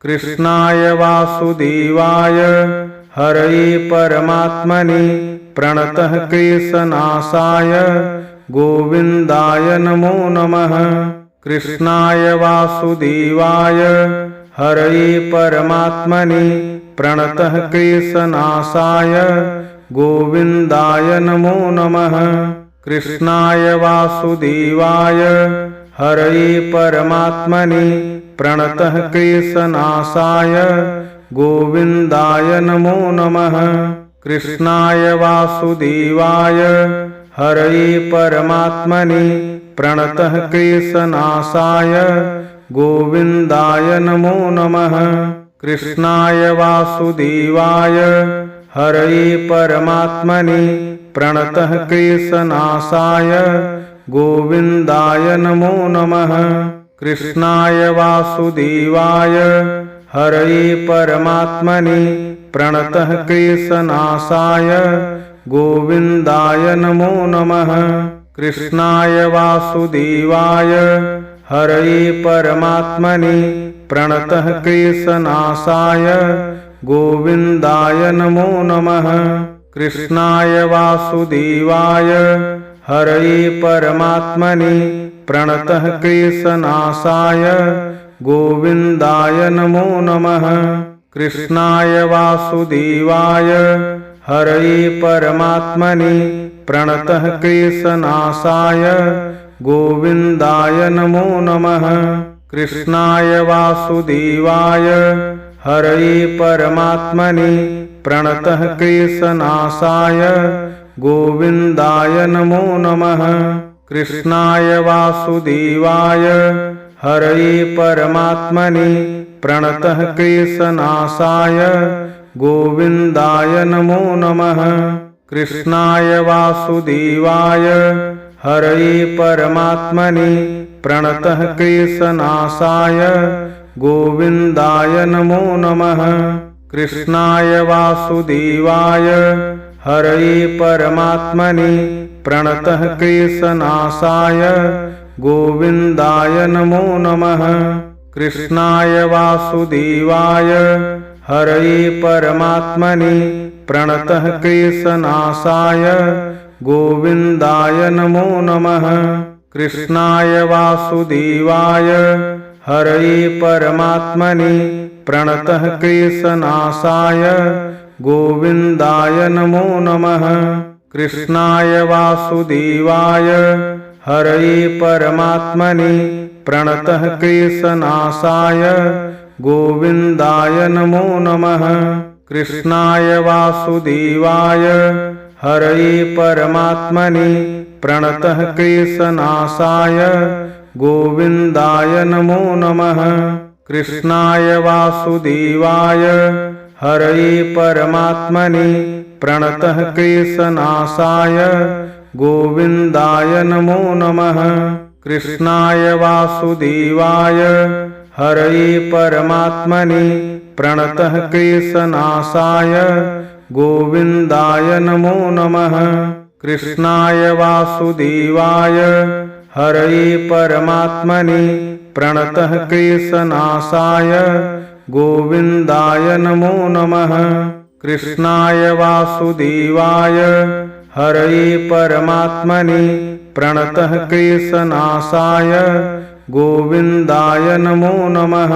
कृष्णाय वासुदेवाय हरये परमात्मने प्रणतः क्लेशनाशाय गोविन्दाय नमो नमः। कृष्णाय वासुदेवाय हरये परमात्मने प्रणतः क्लेशनाशाय गोविन्दाय नमो नमः। कृष्णाय वासुदेवाय हरये परमात्मने प्रणतः क्लेशनाशाय गोविन्दाय नमो नमः। कृष्णाय वासुदेवाय हरये परमात्मने प्रणतः क्लेशनाशाय गोविन्दाय नमो नमः। कृष्णाय वासुदेवाय हरये परमात्मने प्रणतः क्लेशनाशाय गोविन्दाय नमो नमः। कृष्णाय वासुदेवाय हरये परमात्मने प्रणतः क्लेशनाशाय गोविन्दाय नमो नमः। कृष्णाय वासुदेवाय हरये परमात्मने प्रणतः क्लेशनाशाय गोविन्दाय नमो नमः। कृष्णाय वासुदेवाय हरये परमात्मने प्रणतः क्लेशनाशाय गोविन्दाय नमो नमः। कृष्णाय वासुदेवाय हरये परमात्मने प्रणतः क्लेशनाशाय गोविन्दाय नमो नमः। कृष्णाय वासुदेवाय हरये परमात्मने प्रणतः क्लेशनाशाय गोविन्दाय नमो नमः। कृष्णाय वासुदेवाय हरये परमात्मने प्रणतः क्लेशनाशाय गोविन्दाय नमो नमः। कृष्णाय वासुदेवाय हरये परमात्मने प्रणतः क्लेशनाशाय गोविन्दाय नमो नमः। कृष्णाय वासुदेवाय हरये परमात्मने प्रणतः क्लेशनाशाय गोविन्दाय नमो नमः। कृष्णाय वासुदेवाय हरये परमात्मने प्रणतः क्लेशनाशाय गोविन्दाय नमो नमः। कृष्णाय वासुदेवाय हरये परमात्मने प्रणतः क्लेशनाशाय गोविन्दाय नमो नमः। कृष्णाय वासुदेवाय हरये परमात्मने प्रणतः क्लेशनाशाय गोविन्दाय नमो नमः। कृष्णाय वासुदेवाय हरये परमात्मने प्रणतः क्लेशनाशाय गोविन्दाय नमो नमः। कृष्णाय वासुदेवाय हरये परमात्मने प्रणतः क्लेशनाशाय गोविन्दाय नमो नमः। कृष्णाय वासुदेवाय हरये परमात्मने प्रणतः क्लेशनाशाय गोविन्दाय नमो नमः। कृष्णाय वासुदेवाय हरये परमात्मने प्रणतः क्लेशनाशाय गोविन्दाय नमो नमः। कृष्णाय वासुदेवाय हरये परमात्मने प्रणतः क्लेशनाशाय गोविन्दाय नमो नमः।